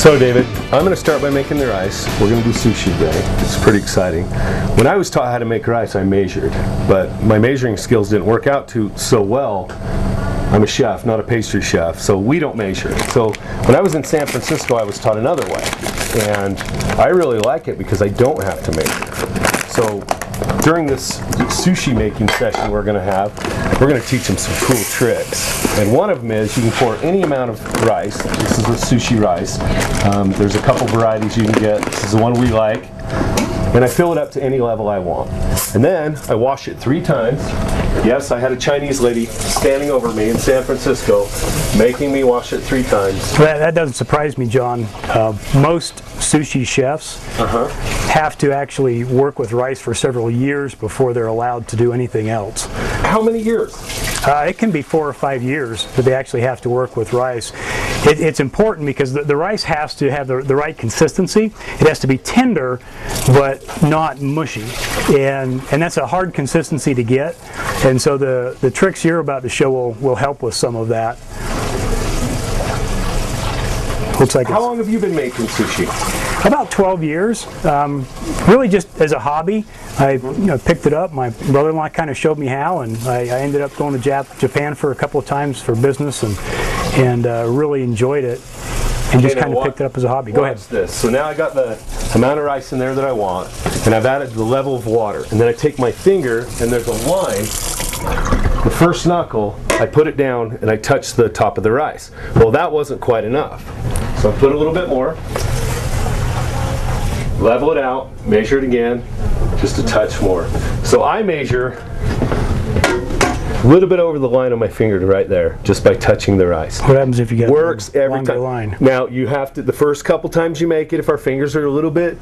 So David, I'm going to start by making the rice. We're going to do sushi today. It's pretty exciting. When I was taught how to make rice, I measured, but my measuring skills didn't work out so well. I'm a chef, not a pastry chef, so we don't measure. So when I was in San Francisco, I was taught another way, and I really like it because I don't have to measure. So during this sushi making session we're going to teach them some cool tricks. And one of them is you can pour any amount of rice. This is the sushi rice. There's a couple varieties you can get. This is the one we like. And I fill it up to any level I want. And then I wash it 3 times. Yes, I had a Chinese lady standing over me in San Francisco making me wash it 3 times. That doesn't surprise me, John. Most sushi chefs have to actually work with rice for several years before they're allowed to do anything else. How many years? It can be 4 or 5 years that they actually have to work with rice. It's important because the rice has to have the right consistency. It has to be tender, but not mushy. And that's a hard consistency to get. And so the tricks you're about to show will help with some of that. Looks like How long have you been making sushi? About 12 years. Really just as a hobby. I picked it up. My brother-in-law kind of showed me how, and I ended up going to Japan for a couple of times for business, and really enjoyed it. And just kind of picked it up as a hobby. Go ahead. This. So now I got the amount of rice in there that I want, and I've added the level of water. And then I take my finger, and there's a line. The first knuckle, I put it down, and I touch the top of the rice. Well, that wasn't quite enough. So I put a little bit more. Level it out, measure it again, just a touch more. So I measure a little bit over the line on my finger to right there, just by touching the rice. What happens if you get works every time? Line? Now you have to, the first couple times you make it, if our fingers are a little bit,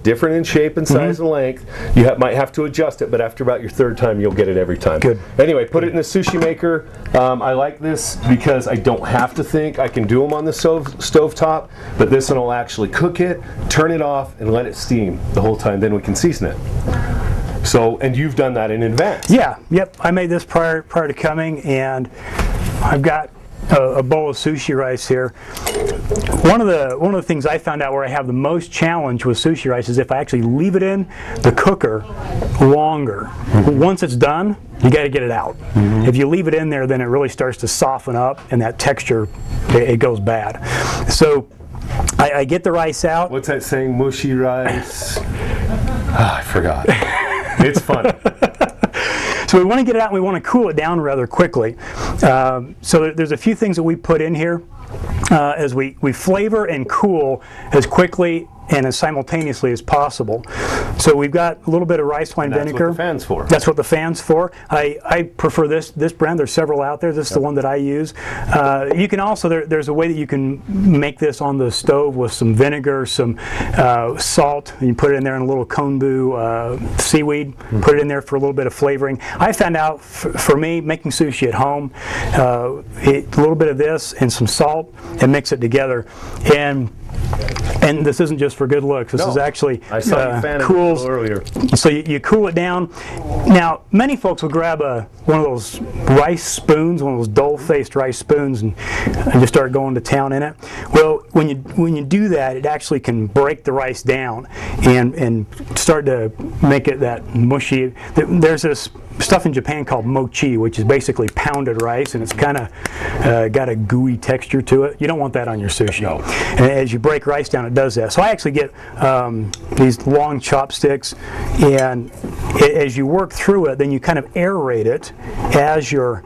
different in shape and size and length, you might have to adjust it. But after about your 3rd time, you'll get it every time. Good. Anyway, put it in the sushi maker. I like this because I don't have to think. I can do them on the stove top, but this one will actually cook it, turn it off, and let it steam the whole time. Then we can season it. So, and you've done that in advance. Yeah, yep. I made this prior to coming, and I've got a bowl of sushi rice here. One of the things I found out where I have the most challenge with sushi rice is if I actually leave it in the cooker longer. Once it's done, you got to get it out. If you leave it in there, then it really starts to soften up, and that texture, it goes bad. So I get the rice out. What's that saying? Mushy rice. I forgot. It's funny. So we want to get it out and we want to cool it down rather quickly. So there's a few things that we put in here as we flavor and cool as quickly and as simultaneously as possible. So we've got a little bit of rice wine vinegar. That's what the fan's for. That's what the fan's for. I prefer this brand. There's several out there. This is the one that I use. You can also, there's a way that you can make this on the stove with some vinegar, some salt, and you put it in there in a little konbu seaweed, put it in there for a little bit of flavoring. I found out, for me, making sushi at home, a little bit of this and some salt, and mix it together. And this isn't just for good looks. This is actually cools. Earlier. So you cool it down. Now, many folks will grab one of those rice spoons, one of those dull-faced rice spoons, and just start going to town in it. Well, when you do that, it actually can break the rice down and start to make it that mushy. There's this stuff in Japan called mochi, which is basically pounded rice, and it's kind of got a gooey texture to it. You don't want that on your sushi. No. And as you break rice down, it does that. So I actually get these long chopsticks, and as you work through it, then you kind of aerate it as you're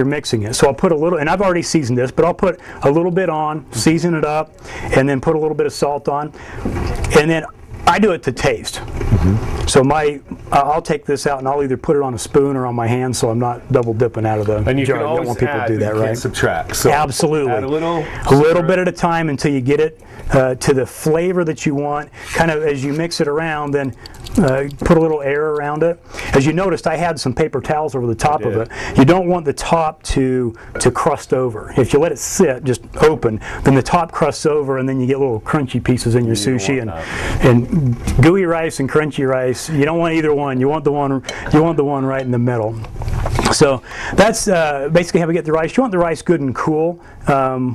mixing it. So I'll put a little, and I've already seasoned this, but I'll put a little bit on, season it up, and then put a little bit of salt on, and then I do it to taste. So I'll take this out and I'll either put it on a spoon or on my hand, so I'm not double dipping out of the and you jar. Can always don't want people add, to do that, you right? Can't subtract. So absolutely. Add a little bit at a time until you get it to the flavor that you want. Kind of as you mix it around, then put a little air around it. As you noticed, I had some paper towels over the top of it. You don't want the top to crust over. If you let it sit just open, then the top crusts over, and then you get little crunchy pieces in your sushi. And gooey rice and crunchy rice, you don't want either one. You want the one right in the middle. So that's basically how we get the rice. You want the rice good and cool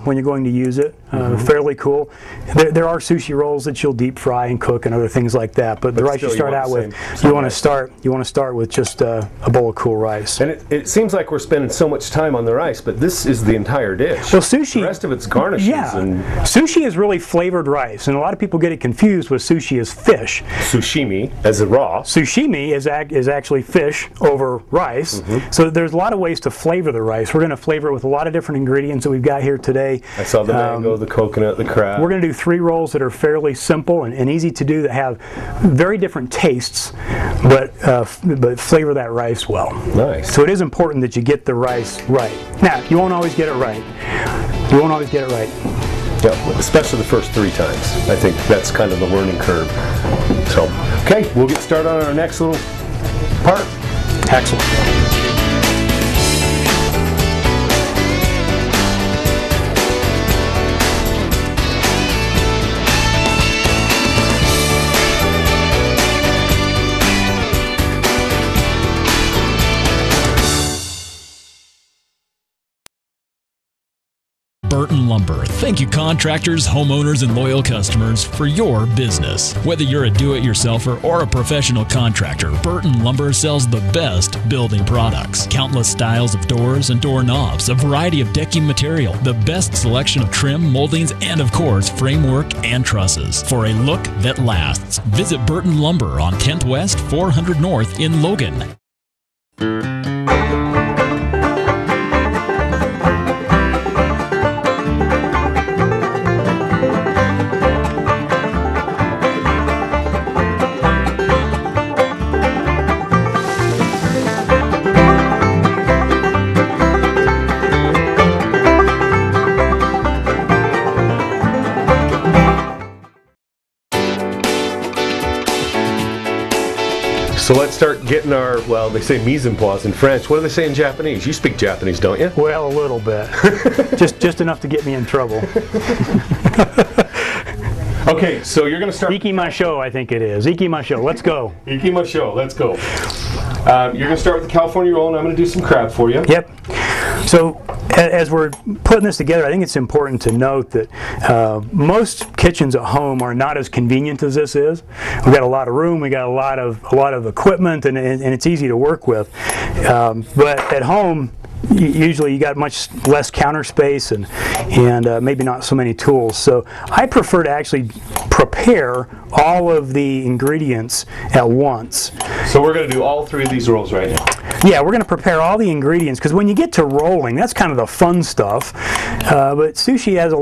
when you're going to use it. fairly cool. There are sushi rolls that you'll deep fry and cook and other things like that, but the rice you start out with, you want to start with just a bowl of cool rice. And it seems like we're spending so much time on the rice, but this is the entire dish. Well, sushi, the rest of it's garnishes. Yeah, and sushi is really flavored rice, and a lot of people get it confused with sushi as fish. Sushimi as a raw. Sushimi is actually fish over rice. So there's a lot of ways to flavor the rice. We're going to flavor it with a lot of different ingredients that we've got here today. I saw the mango, the coconut, the crab. We're going to do 3 rolls that are fairly simple and easy to do, that have very different tastes, but flavor that rice well. Nice. So it is important that you get the rice right. Now, you won't always get it right. You won't always get it right. Yep, especially the first 3 times. I think that's kind of the learning curve. So, okay, we'll get started on our next little part. Excellent. Burton Lumber. Thank you, contractors, homeowners, and loyal customers, for your business. Whether you're a do-it-yourselfer or a professional contractor, Burton Lumber sells the best building products. Countless styles of doors and doorknobs, a variety of decking material, the best selection of trim, moldings, and of course, framework and trusses. For a look that lasts, visit Burton Lumber on 10th West, 400 North in Logan. So let's start getting our, well, they say mise en place in French. What do they say in Japanese? You speak Japanese, don't you? Well, a little bit. just enough to get me in trouble. Okay, so you're going to start. Ikimasho, I think it is. Ikimasho. Let's go. Ikimasho, let's go. You're going to start with the California roll, and I'm going to do some crab for you. Yep. So as we're putting this together, I think it's important to note that most kitchens at home are not as convenient as this is. We've got a lot of room, we got a lot of equipment, and it's easy to work with. But at home, usually you got much less counter space and maybe not so many tools. So I prefer to actually prepare all of the ingredients at once. So we're going to do all 3 of these rolls right now. Yeah, we're going to prepare all the ingredients, because when you get to rolling, that's kind of the fun stuff. But sushi has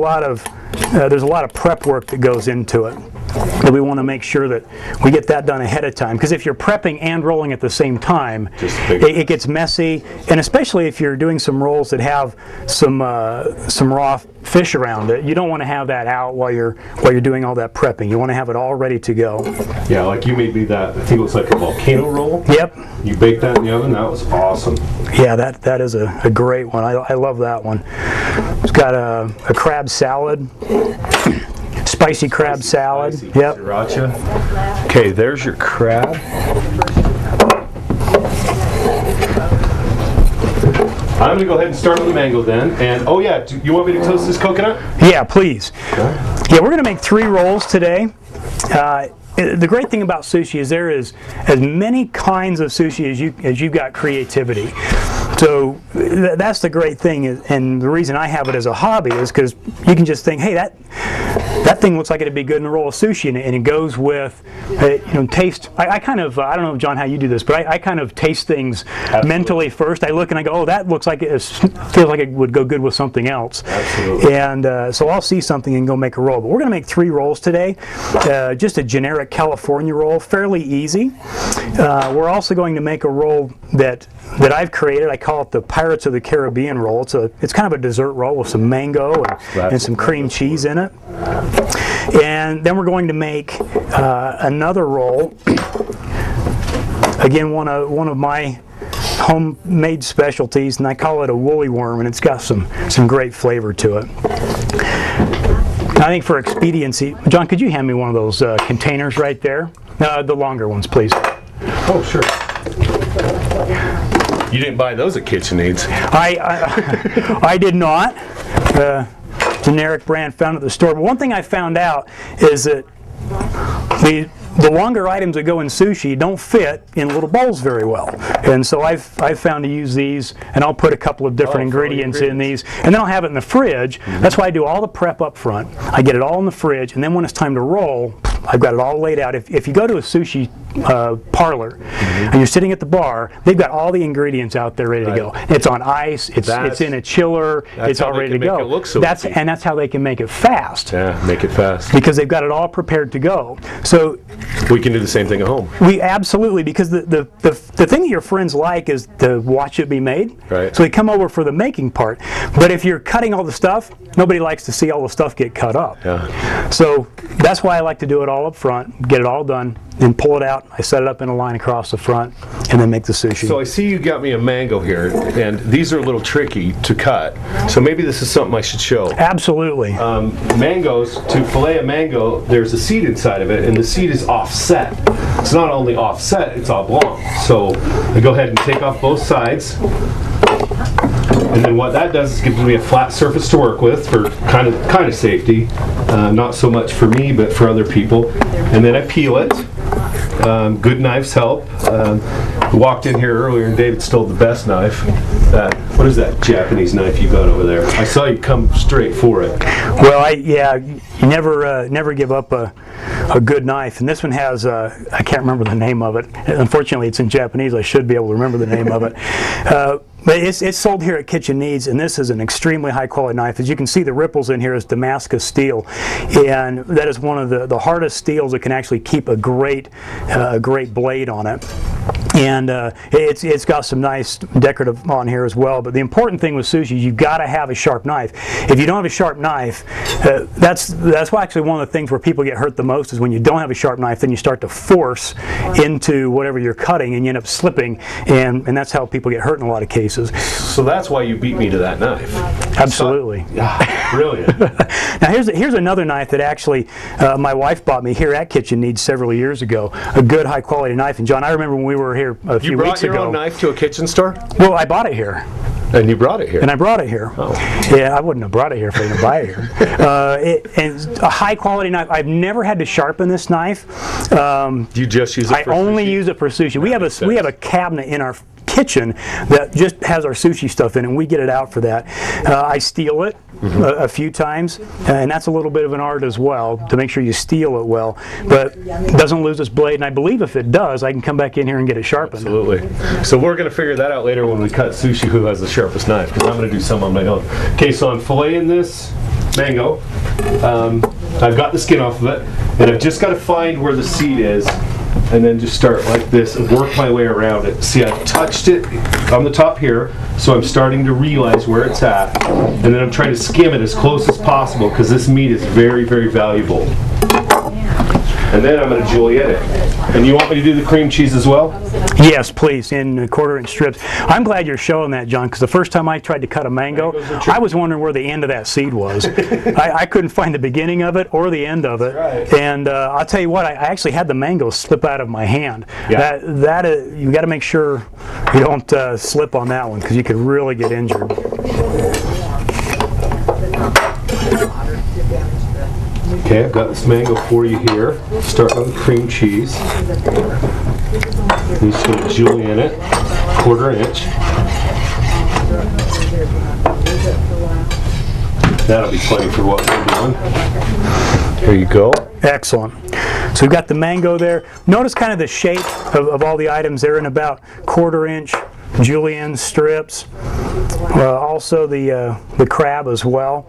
there's a lot of prep work that goes into it. And we want to make sure that we get that done ahead of time, because if you're prepping and rolling at the same time, it gets messy, and especially if you're doing some rolls that have some raw fish around it, you don't want to have that out while you're doing all that prepping. You want to have it all ready to go. Yeah, like you made me that, I think it was like a volcano roll. Yep. You baked that in the oven, that was awesome. Yeah, that is a great one. I love that one. It's got a crab salad. Spicy crab salad. Spicy Yep. Sriracha. Okay, there's your crab. I'm going to go ahead and start with the mango then. And oh yeah, do you want me to toast this coconut? Yeah, please. Okay. Yeah, we're going to make 3 rolls today. The great thing about sushi is there is as many kinds of sushi as you've got creativity. So that's the great thing, and the reason I have it as a hobby is because you can just think, hey, that thing looks like it'd be good in a roll of sushi, and it goes with, taste. I kind of, I don't know, John, how you do this, but I kind of taste things mentally first. I look and I go, oh, that looks like feels like it would go good with something else. Absolutely. And so I'll see something and go make a roll. But we're going to make 3 rolls today. Just a generic California roll, fairly easy. We're also going to make a roll that I've created. I call it the Pirates of the Caribbean roll. It's kind of a dessert roll with some mango and some cream cheese in it. And then we're going to make another roll. Again, one of my homemade specialties, and I call it a woolly worm, and it's got some great flavor to it. I think for expediency, John, could you hand me one of those containers right there? The longer ones, please. Oh, sure. You didn't buy those at KitchenAids. I did not. generic brand found at the store. But one thing I found out is that the longer items that go in sushi don't fit in little bowls very well. And so I've found to use these, and I'll put a couple of different ingredients in these, and then I'll have it in the fridge. That's why I do all the prep up front. I get it all in the fridge, and then when it's time to roll, I've got it all laid out. If you go to a sushi parlor and you're sitting at the bar, they've got all the ingredients out there ready to go. It's on ice, it's in a chiller, it's all ready to go. And that's how they can make it fast. Yeah, make it fast. Because they've got it all prepared to go. So we can do the same thing at home. We absolutely, because the thing that your friends like is to watch it be made. Right. So they come over for the making part. But if you're cutting all the stuff, nobody likes to see all the stuff get cut up. Yeah. So that's why I like to do it all up front, get it all done, then pull it out. I set it up in a line across the front, and then make the sushi. So I see you got me a mango here, and these are a little tricky to cut. So maybe this is something I should show. Absolutely. Mangoes, to fillet a mango, there's a seed inside of it, and the seed is offset. It's not only offset, it's oblong. So I go ahead and take off both sides. And then what that does is gives me a flat surface to work with for kind of safety. Not so much for me, but for other people. And then I peel it. Good knives help. We walked in here earlier and David stole the best knife. What is that Japanese knife you got over there? I saw you come straight for it. Well, you never give up a good knife. And this one has, I can't remember the name of it. Unfortunately, it's in Japanese. I should be able to remember the name of it. But it's sold here at Kitchen Needs, and this is an extremely high quality knife. As you can see, the ripples in here is Damascus steel, and that is one of the hardest steels that can actually keep a great blade on it. And it's got some nice decorative on here as well. But the important thing with sushi, you've got to have a sharp knife. If you don't have a sharp knife, that's why actually one of the things where people get hurt the most is when you don't have a sharp knife. Then you start to force into whatever you're cutting, and you end up slipping, and that's how people get hurt in a lot of cases. So that's why you beat me to that knife. Absolutely. Yeah, brilliant. Now here's another knife that actually my wife bought me here at Kitchen Needs several years ago. A good high quality knife. And John, I remember when we were here a few weeks ago. You brought your own knife to a kitchen store? Well, I bought it here. And you brought it here? And I brought it here. Oh. Yeah, I wouldn't have brought it here if I didn't buy it here. And a high quality knife. I've never had to sharpen this knife. You just use it for sushi? I only use it for sushi. We have a cabinet in our kitchen that just has our sushi stuff in it, and we get it out for that. I steel it a few times, and that's a little bit of an art as well, to make sure you steel it well, but it doesn't lose its blade, and I believe if it does, I can come back in here and get it sharpened. Absolutely. So we're going to figure that out later when we cut sushi, who has the sharpest knife, because I'm going to do some on my own. Okay, so I'm filleting this mango. I've got the skin off of it, and I've just got to find where the seed is, and then just start like this and work my way around it. See, I've touched it on the top here, so I'm starting to realize where it's at, and then I'm trying to skim it as close as possible because this meat is very, very valuable. And then I'm going to julienne it. And you want me to do the cream cheese as well? Yes, please, in quarter-inch strips. I'm glad you're showing that, John, because the first time I tried to cut a mango, I was wondering where the end of that seed was. I couldn't find the beginning of it or the end of it. Right. And I'll tell you what, I actually had the mango slip out of my hand. Yeah. You got to make sure you don't slip on that one, because you could really get injured. Okay, I've got this mango for you here. Start on the cream cheese. I'm just going to julienne it, quarter-inch. That'll be plenty for what we're doing. Here you go. Excellent. So we've got the mango there. Notice kind of the shape of all the items. They're in about quarter-inch julienne strips. Also the crab as well.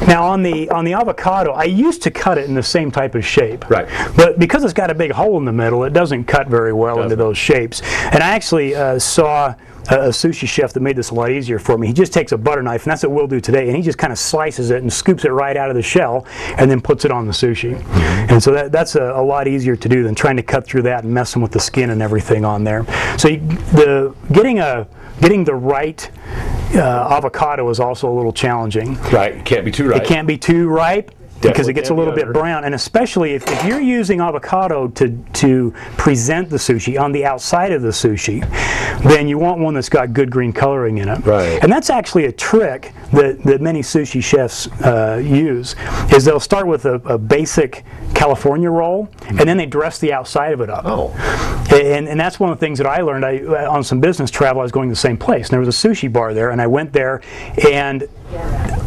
Now on the avocado, I used to cut it in the same type of shape. Right. But because it's got a big hole in the middle, it doesn't cut very well into those shapes. And I actually saw a sushi chef that made this a lot easier for me. He just takes a butter knife, and that's what we'll do today, and he just kind of slices it and scoops it right out of the shell and then puts it on the sushi. And so that's a lot easier to do than trying to cut through that and messing with the skin and everything on there. So getting the right avocado is also a little challenging. Right, it can't be too ripe. It can't be too ripe, because it gets a little bit brown, and especially if you're using avocado to present the sushi on the outside of the sushi, then you want one that's got good green coloring in it. Right. And that's actually a trick that many sushi chefs use, is they'll start with a basic California roll, and then they dress the outside of it up. Oh. And that's one of the things that I learned. On some business travel, I was going to the same place, and there was a sushi bar there, and I went there, and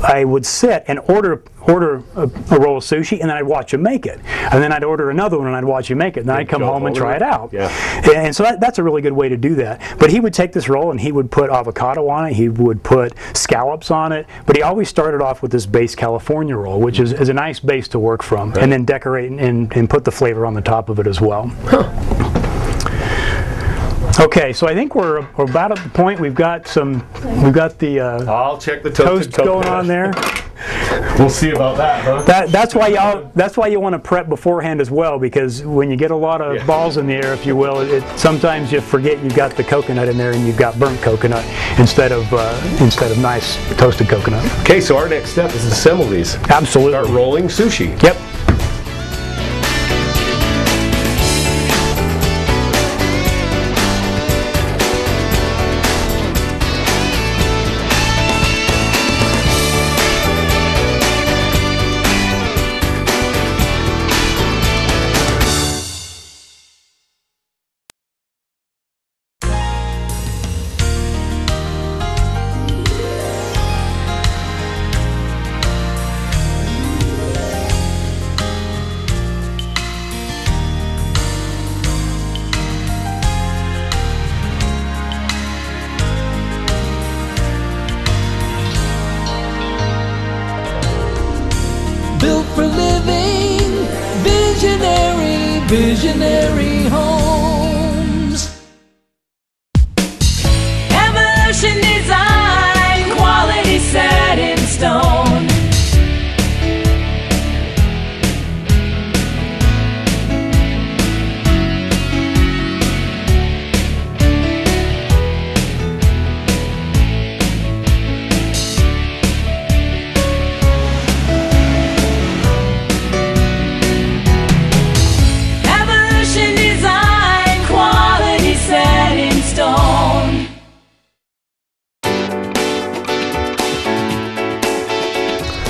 I would sit and order a roll of sushi, and then I'd watch him make it. And then I'd order another one, and I'd watch him make it. And then I'd come home and try it out. Yeah. And so that's a really good way to do that. But he would take this roll, and he would put avocado on it. He would put scallops on it. But he always started off with this base California roll, which is a nice base to work from. Right. And then decorate and put the flavor on the top of it as well. Huh. Okay, so I think we're about at the point. We've got the I'll check the toast going on there. We'll see about that, huh? That's why you want to prep beforehand as well, because when you get a lot of balls in the air, if you will, sometimes you forget you've got the coconut in there and you've got burnt coconut instead of nice toasted coconut. Okay, so our next step is to assemble these. Absolutely. Start rolling sushi. Yep. Built for living, visionary homes. Evolution design, quality set in stone.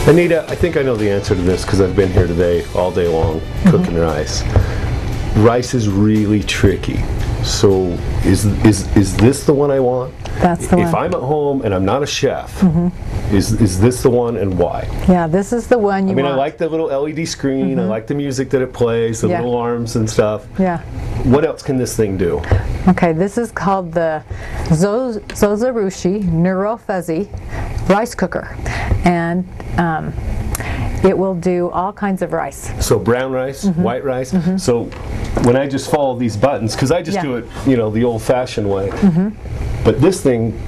Anita, I think I know the answer to this because I've been here today all day long cooking rice. Rice is really tricky. So is this the one I want? That's the one. If I'm at home and I'm not a chef, is this the one, and why? Yeah, this is the one you want. I like the little LED screen, I like the music that it plays, the little arms and stuff. Yeah. What else can this thing do? Okay, this is called the Zozarushi Neuro Fuzzy Rice Cooker. And it will do all kinds of rice. So brown rice, white rice. So when I just follow these buttons, because I just do it, the old-fashioned way. But this thing,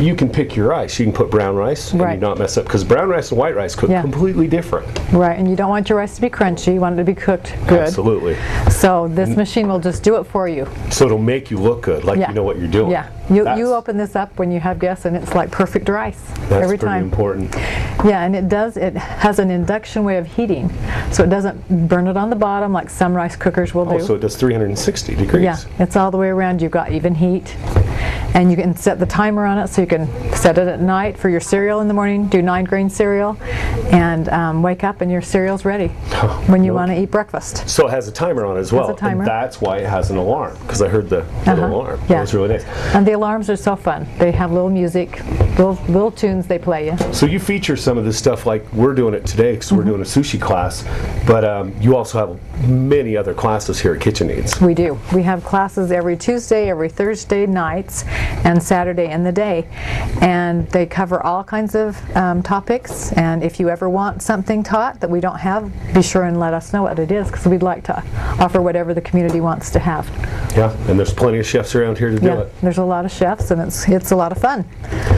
you can pick your rice. You can put brown rice and you not mess up, because brown rice and white rice cook completely different. Right, and you don't want your rice to be crunchy. You want it to be cooked good. Absolutely. So this machine will just do it for you. So it'll make you look good, like you know what you're doing. Yeah, you open this up when you have guests, and it's like perfect rice every time. That's pretty important. Yeah, and it has an induction way of heating, so it doesn't burn it on the bottom like some rice cookers will do. Oh, so it does 360 degrees. Yeah, it's all the way around. You've got even heat. And you can set the timer on it, so you can set it at night for your cereal in the morning, do 9-grain cereal, and wake up and your cereal's ready when you want to eat breakfast. So it has a timer on it as well. It has a timer. And that's why it has an alarm, because I heard the alarm. Yeah. It was really nice. And the alarms are so fun. They have little music, little tunes they play you. So you feature some of this stuff, like we're doing it today because we're doing a sushi class, but you also have many other classes here at Kitchen Needs. We do. We have classes every Tuesday, every Thursday nights, and Saturday in the day, and they cover all kinds of topics. And if you ever want something taught that we don't have, be sure and let us know what it is, because we'd like to offer whatever the community wants to have. Yeah, and there's plenty of chefs around here to do it. There's a lot of chefs, and it's a lot of fun.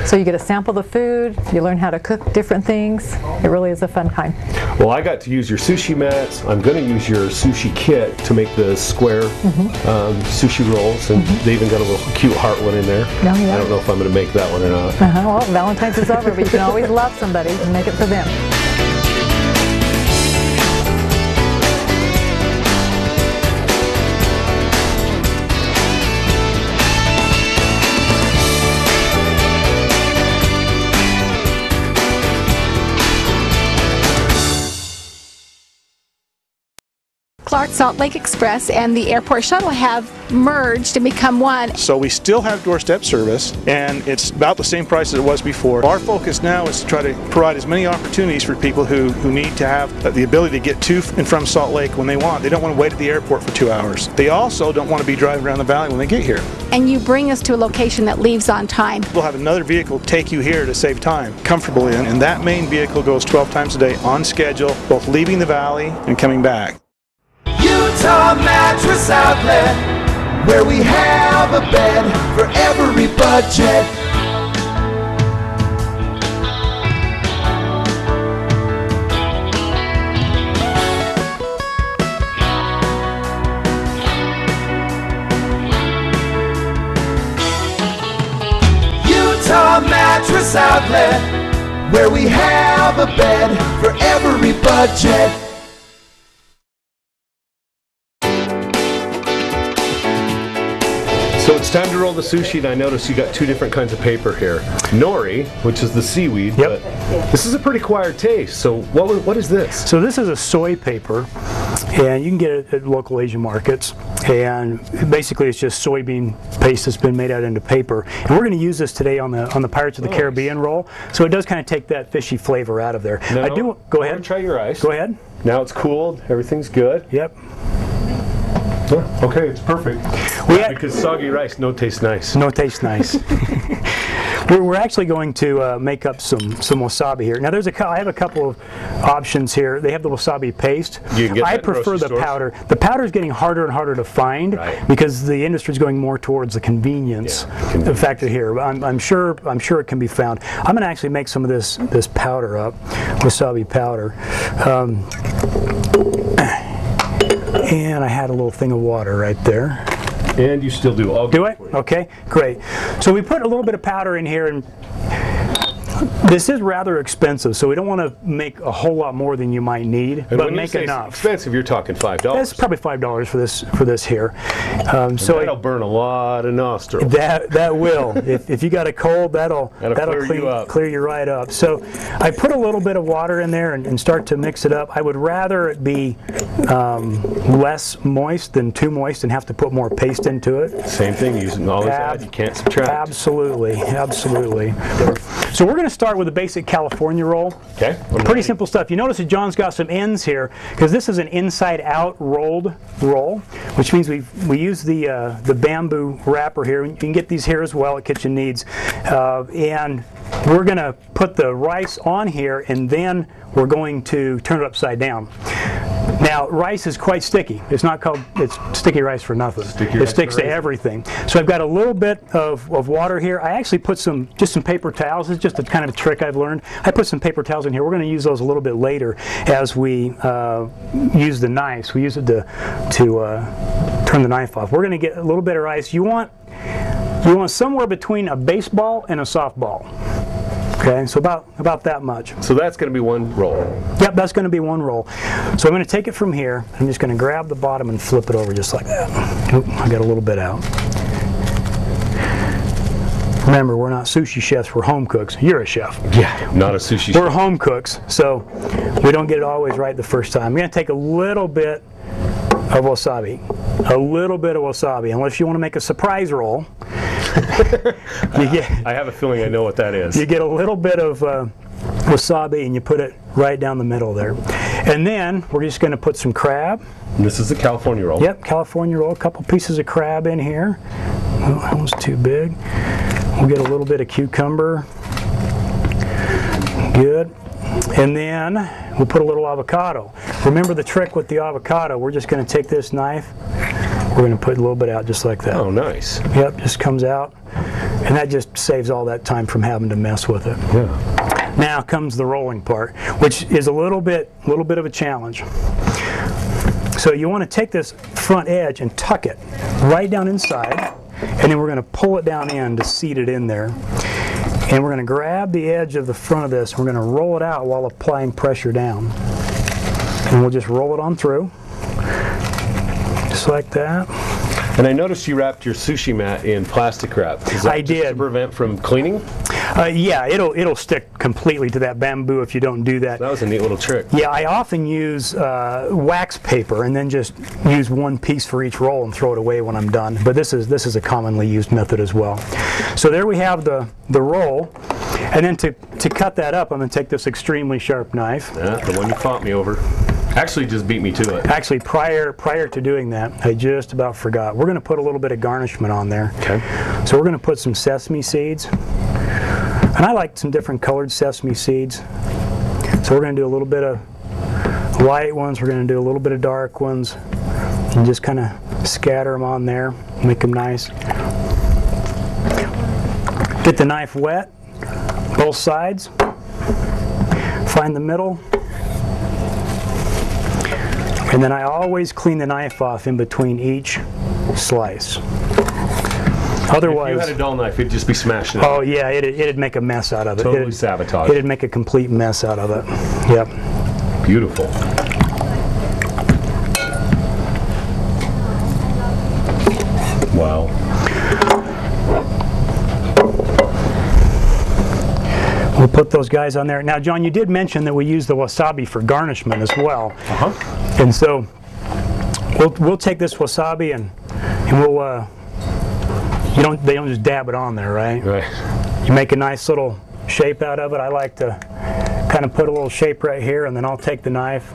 So you get to sample the food, you learn how to cook different things. It really is a fun time. Well, I got to use your sushi mats. I'm going to use your sushi kit to make the square sushi rolls, and they even got a little cute heart one in there. Oh, yeah. I don't know if I'm going to make that one or not. Well, Valentine's is over, but you can always love somebody and make it for them. Clark Salt Lake Express and the airport shuttle have merged and become one. So we still have doorstep service, and it's about the same price as it was before. Our focus now is to try to provide as many opportunities for people who need to have the ability to get to and from Salt Lake when they want. They don't want to wait at the airport for 2 hours. They also don't want to be driving around the valley when they get here. And you bring us to a location that leaves on time. We'll have another vehicle take you here to save time comfortably, and that main vehicle goes 12 times a day on schedule, both leaving the valley and coming back. Utah Mattress Outlet, where we have a bed for every budget. Utah Mattress Outlet, where we have a bed for every budget. So it's time to roll the sushi, and I notice you got two different kinds of paper here. Nori, which is the seaweed, Yep. but this is a pretty acquired taste. So what is this? So this is a soy paper, and you can get it at local Asian markets. And basically, it's just soybean paste that's been made out into paper. And we're going to use this today on the Pirates of the Caribbean roll. So it does kind of take that fishy flavor out of there. No, I do. Go ahead. Try your ice. Go ahead. Now it's cooled. Everything's good. Yep. Yeah, okay, it's perfect. Because soggy rice, no taste nice. No taste nice. We're actually going to make up some wasabi here. Now I have a couple of options here. They have the wasabi paste. You can get I that in prefer grocery the stores. powder. The powder is getting harder and harder to find because the industry is going more towards the convenience factor here. I'm sure it can be found. I'm going to actually make some of this powder up, wasabi powder. And I had a little thing of water right there. And you still do. I'll do it? Okay, great. So we put a little bit of powder in here, and this is rather expensive, so we don't want to make a whole lot more than you might need, and but make enough. Expensive, you're talking $5. That's probably $5 for this here. So that'll burn a lot of nostrils. That will. if you got a cold, that'll clear you right up. So I put a little bit of water in there and start to mix it up. I would rather it be less moist than too moist and have to put more paste into it. Same thing, using all this add, you can't subtract. Absolutely, absolutely. So we're going to start with a basic California roll. Okay. Pretty simple stuff. You notice that John's got some ends here because this is an inside-out rolled roll, which means we use the bamboo wrapper here. You can get these here as well at Kitchen Needs, and we're going to put the rice on here, and then we're going to turn it upside down. Now, rice is quite sticky. It's sticky rice for nothing. It sticks to everything. So I've got a little bit of water here. I actually put just some paper towels. It's just a kind of a trick I've learned. I put some paper towels in here. We're going to use those a little bit later as we use the knives. We use it to turn the knife off. We're going to get a little bit of rice. You want somewhere between a baseball and a softball. Okay, so about that much. So that's going to be one roll. Yep, that's going to be one roll. So I'm going to take it from here. I'm just going to grab the bottom and flip it over just like that. Oop, I got a little bit out. Remember, we're not sushi chefs, we're home cooks. You're a chef. Yeah, not a sushi chef. We're home cooks, so we don't get it always right the first time. I'm going to take a little bit of wasabi. A little bit of wasabi, unless you want to make a surprise roll. I have a feeling I know what that is. You get a little bit of wasabi and you put it right down the middle there. And then we're just going to put some crab. And this is the California roll. Yep, California roll. A couple pieces of crab in here. Oh, that was too big. We'll get a little bit of cucumber. Good. And then we'll put a little avocado. Remember the trick with the avocado. We're just going to take this knife. We're going to put a little bit out just like that. Oh, nice. Yep, just comes out. And that just saves all that time from having to mess with it. Yeah. Now comes the rolling part, which is a little bit of a challenge. So you want to take this front edge and tuck it right down inside, and then we're going to pull it down in to seat it in there. And we're going to grab the edge of the front of this, and we're going to roll it out while applying pressure down. And we'll just roll it on through. Just like that. And I noticed you wrapped your sushi mat in plastic wrap. Is that I did. to prevent from cleaning? Yeah, it'll stick completely to that bamboo if you don't do that. That was a neat little trick. Yeah, I often use wax paper and then just use one piece for each roll and throw it away when I'm done. But this is a commonly used method as well. So there we have the roll. And then to cut that up, I'm going to take this extremely sharp knife. Yeah, the one you fought me over. Actually just beat me to it. Actually, prior to doing that, I just about forgot. We're going to put a little bit of garnishment on there. Okay. So we're going to put some sesame seeds. And I like some different colored sesame seeds. So we're going to do a little bit of light ones, we're going to do a little bit of dark ones, and just kind of scatter them on there, make them nice. Get the knife wet, both sides, find the middle, and then I always clean the knife off in between each slice. Otherwise, if you had a dull knife, it'd just be smashing it. Oh yeah, it'd make a mess out of it. Totally sabotage. It'd make a complete mess out of it. Yep. Beautiful. Wow. We'll put those guys on there. Now, John, you did mention that we use the wasabi for garnishment as well. And so we'll take this wasabi and we'll they don't just dab it on there, right? Right. You make a nice little shape out of it. I like to kind of put a little shape right here, and then I'll take the knife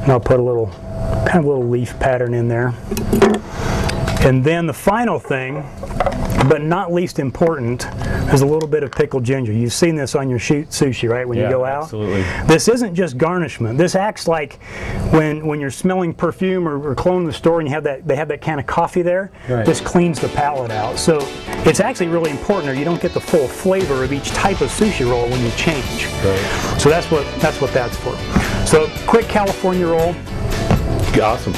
and I'll put a little kind of little leaf pattern in there. And then the final thing, but not least important, is a little bit of pickled ginger. You've seen this on your sushi, right, when you go out? Absolutely. This isn't just garnishment. This acts like when you're smelling perfume or cologne in the store and you have they have that can of coffee there, right. This cleans the palate out. So it's actually really important, or you don't get the full flavor of each type of sushi roll when you change. Right. So that's what that's for. So quick California roll. Awesome.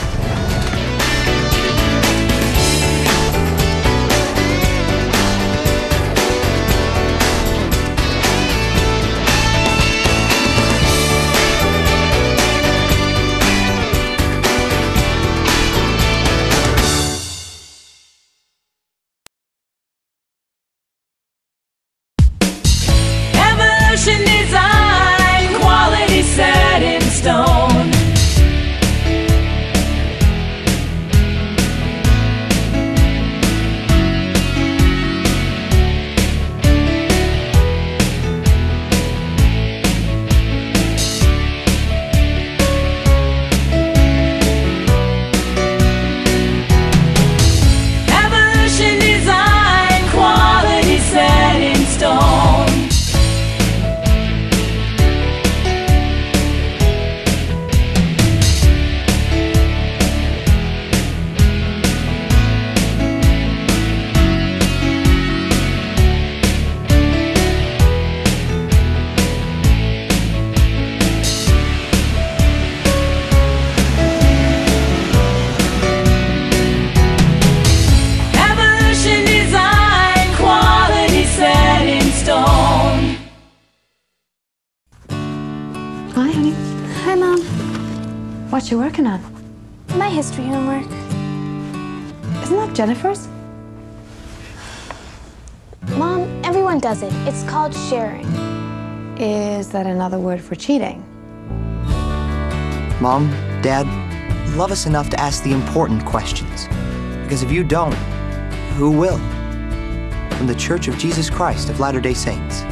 Design, quality set in stone. Evolution Design, quality set in stone. Hi, honey. Hi, Mom. What you working on? My history homework. Isn't that Jennifer's? Mom, everyone does it. It's called sharing. Is that another word for cheating? Mom, Dad, love us enough to ask the important questions. Because if you don't, who will? From the Church of Jesus Christ of Latter-day Saints.